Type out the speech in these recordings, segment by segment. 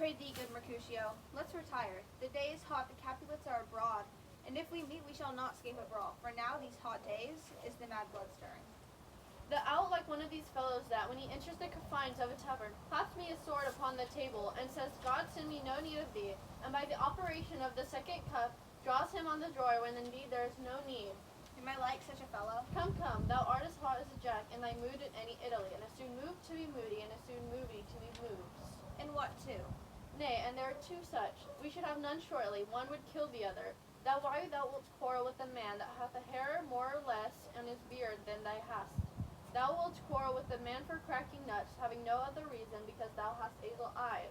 pray thee, good Mercutio, let's retire. The day is hot, the Capulets are abroad, and if we meet, we shall not escape a brawl. For now, these hot days, is the mad blood stirring. The owl, like one of these fellows that, when he enters the confines of a tavern, claps me his sword upon the table, and says, God send me no need of thee, and by the operation of the second cup, draws him on the drawer when indeed there is no need. Am I like such a fellow? Come, come, thou art as hot as a jack, in thy mood in any Italy, and as soon moved to be moody, and as soon moody to be moved. And what too? Nay, and there are two such. We should have none shortly, one would kill the other. Why thou wilt quarrel with a man that hath a hair more or less on his beard than thou hast. Thou wilt quarrel with a man for cracking nuts, having no other reason, because thou hast hazel eyes.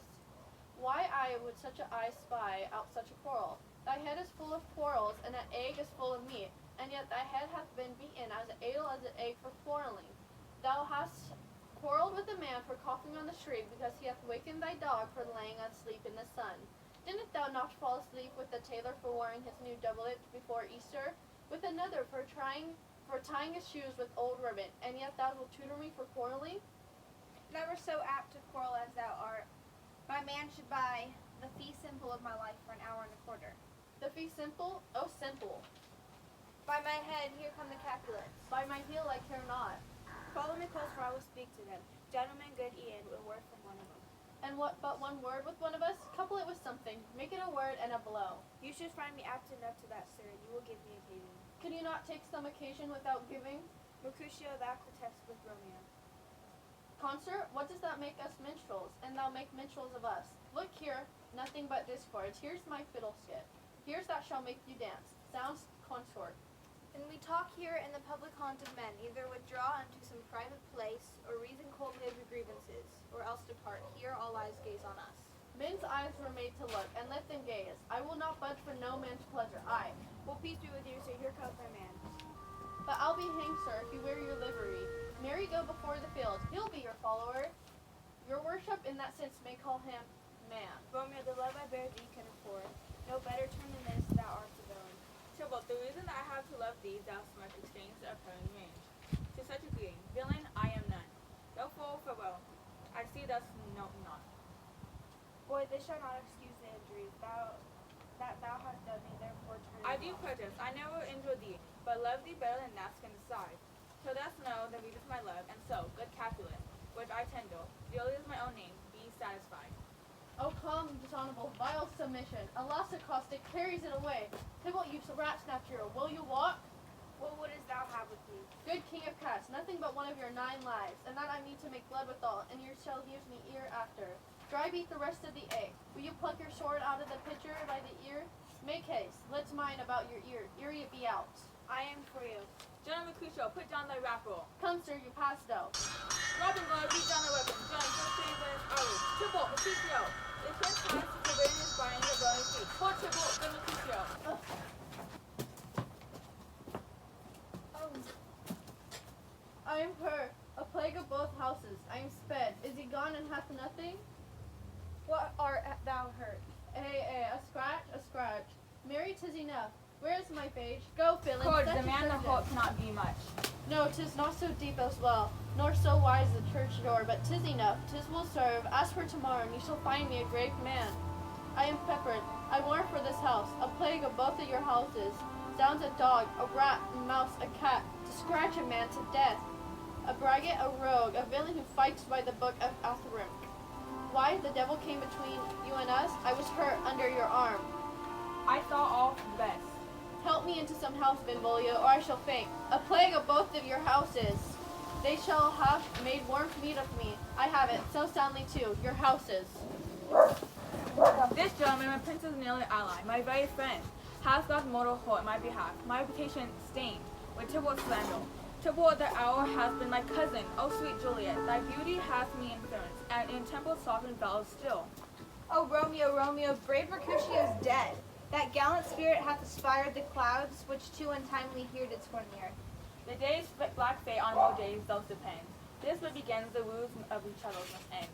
Why eye would such an eye spy out such a quarrel? Thy head is full of quarrels, and that egg is full of meat, and yet thy head hath been beaten as idle as an egg for quarreling. Thou hast quarrelled with a man for coughing on the street, because he hath wakened thy dog for laying asleep in the sun. Didn't thou not fall asleep with the tailor for wearing his new doublet before Easter, with another for tying his shoes with old ribbon, and yet thou wilt tutor me for quarreling? Never so apt to quarrel as thou art. My man should buy the fee simple of my life for an hour and a quarter. The fee simple? Oh, simple. By my head, here come the Capulets. By my heel I care not. Follow me close, for I will speak to them. Gentlemen, good Ian, a word from one of them. And what but one word with one of us? Couple it with something. Make it a word and a blow. You should find me apt enough to that, sir, and you will give me occasion. Can you not take some occasion without giving? Mercutio, thou contest with Romeo. Consort, what does that make us minstrels? And thou make minstrels of us. Look here, nothing but discords. Here's my fiddle skit. Here's that shall make you dance. Sounds consort. And we talk here in the public haunt of men, either withdraw unto some private place, or reason coldly of your grievances, or else depart. Here all eyes gaze on us. Men's eyes were made to look, and let them gaze. I will not budge for no man's pleasure. I. Well, peace be with you, sir. Here comes my man. But I'll be hanged, sir, if you wear your livery. Mary go before the field. He'll be your follower. Your worship in that sense may call him man. Romeo, the love I bear thee can afford. No better term than this, thou art the villain. Tybalt, the reason I have to love thee, thou must exchange a parting range. To such a greeting, villain, I am none. Thou fool, farewell. I see thus no not. Boy, this shall not excuse the injuries that thou hast done me, therefore turn. I do protest, I never injure thee, but love thee better than thou can decide. Till thou know the reason for my love, and so, good Capulet, which I tender, dearly is my own name, be satisfied. Oh, calm, dishonorable, vile submission. Alas, caustic carries it away. Tybalt, you rat snatcher, will you walk? What wouldst thou have with me? Good king of cats, nothing but one of your 9 lives, and that I mean to make blood withal, and you shall use me ear after. Dry beat the rest of the egg. Will you pluck your sword out of the pitcher by the ear? Make haste, let's mine about your ear, ere it be out. I am for you. General Mercutio, put down thy raffle. Come, sir, you pass though. Robin Glow, beat down the weapon. John, first thing with arrows. Tybalt, Mercutio. The prince has to forbidden his buying the brilliant feet. For Tybalt, good Mercutio. I am her, a plague of both houses. I am sped. Is he gone and hath nothing? What art thou hurt? A scratch. Mary, 'tis enough. Where is my page? Go, villain. Court, fetch the a man the surgeon. halt cannot be much. No, 'tis not so deep as well, nor so wise the church door, but 'tis enough, 'tis will serve. Ask for tomorrow, and you shall find me a grave man. I am peppered. I warrant for this house, a plague of both of your houses. Sounds a dog, a rat, a mouse, a cat, to scratch a man to death. A braggart, a rogue, a villain who fights by the book of Avery. Why, the devil came between you and us? I was hurt under your arm. I saw all the best. Help me into some house, Benvolio, or I shall faint. A plague of both of your houses. They shall have made warm meat of me. I have it, so soundly too, your houses. This gentleman, my prince's nearly ally, my very friend, has got mortal halt in my behalf, my reputation stained with Tybalt's slander. Tybalt the hour has been my cousin, O sweet Juliet, thy beauty hath me influenced, and in temple softened vows still. Oh, Romeo, Romeo, brave Mercutio is dead. That gallant spirit hath aspired the clouds, which too untimely here did scorn the earth. The day's black fate on no days thus depends. This but begins, the woos of each other must end.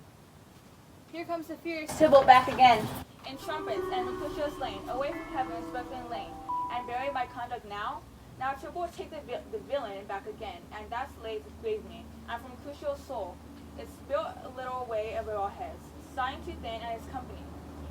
Here comes the furious Tybalt back again. In trumpets and Mercutio slain, away from heaven's swiftling lane, and buried by conduct now? Now Tybalt take the villain back again, and that's laid grave me, and from Mercutio's soul, it spilt a little way over our heads, sighing too thin and his company.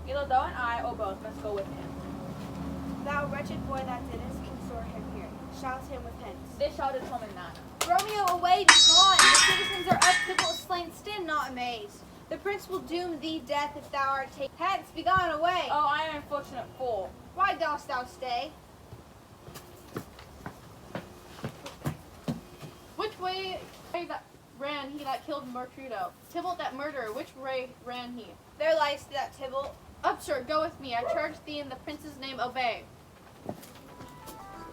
Either thou and I or both must go with him. Thou wretched boy that didst consort him here, shout him with hence. They shouted home in Nana. Romeo, away, be gone! The citizens are up, Tybalt is slain, stand not amazed. The prince will doom thee death if thou art taken. Hence, be gone away! Oh, I am an unfortunate fool. Why dost thou stay? Which way that ran he that killed Mercurio? Tybalt that murderer, which way ran he? There lies that Tybalt. Up, sir, go with me. I charge thee in the prince's name, obey.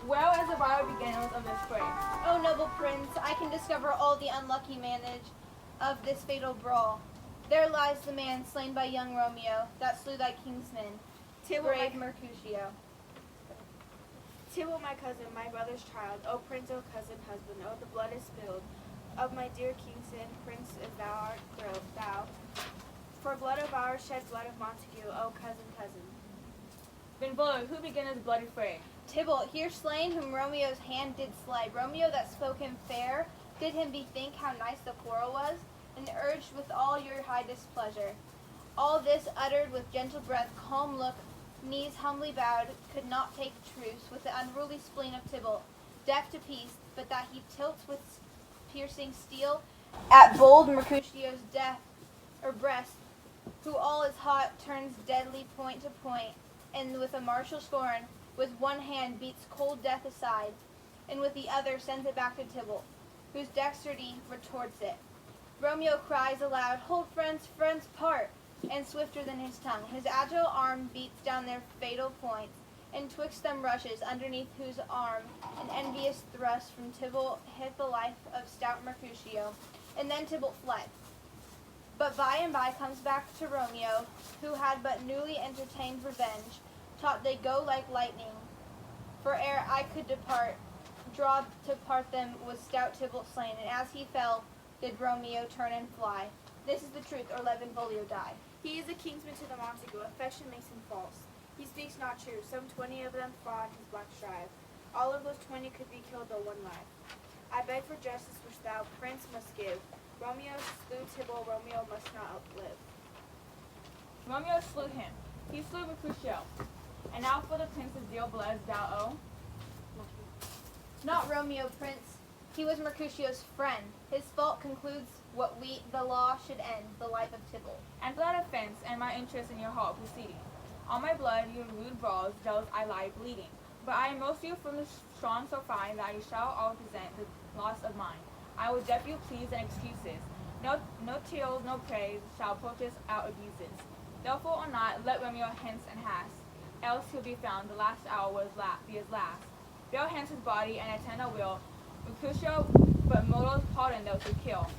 Well as the battle begins of this fray. O noble prince, I can discover all the unlucky manage of this fatal brawl. There lies the man slain by young Romeo, that slew thy kinsman, brave Mercutio. Tybalt, my cousin, my brother's child, O prince, O cousin, husband, O the blood is spilled, of my dear kinsman, prince, as thou art thrilled, thou, for blood of ours shed blood of Montague, O cousin, cousin. Then blow, who began this bloody fray? Tybalt, here slain, whom Romeo's hand did slay. Romeo that spoke him fair, did him bethink how nice the quarrel was, and urged with all your high displeasure. All this uttered with gentle breath, calm look, knees humbly bowed, could not take truce with the unruly spleen of Tybalt, deaf to peace, but that he tilts with piercing steel at bold Mercutio's death or breast, who all is hot turns deadly point to point, and with a martial scorn, with one hand beats cold death aside, and with the other sends it back to Tybalt, whose dexterity retorts it. Romeo cries aloud, hold friends, friends, part, and swifter than his tongue, his agile arm beats down their fatal points, and twixt them rushes, underneath whose arm an envious thrust from Tybalt hit the life of stout Mercutio, and then Tybalt fled. But by and by comes back to Romeo, who had but newly entertained revenge, taught they go like lightning, for ere I could draw to part them was stout Tybalt slain, and as he fell, did Romeo turn and fly. This is the truth, or let Benvolio die. He is a kinsman to the Montague, affection makes him false. He speaks not true, some 20 of them fought his black strife. All of those 20 could be killed, though one life. I beg for justice which thou, prince, must give. Romeo slew Tybalt, Romeo must not outlive. Romeo slew him. He slew Mercutio. And now for the prince's dear blood thou owe? Not Romeo, prince. He was Mercutio's friend. His fault concludes what the law should end, the life of Tybalt. And for that offense, and my interest in your heart proceeding. All my blood, your rude brawls, those I lie bleeding. But I most you from the strong so fine that you shall all present the loss of mine. I will dep you pleas and excuses. No tears, no praise shall protest out abuses. Therefore or not, let Romeo hence and haste, else he'll be found the last hour will be his last. Bear hence his body and attend our will. Mercutio, but mortals pardon those who kill.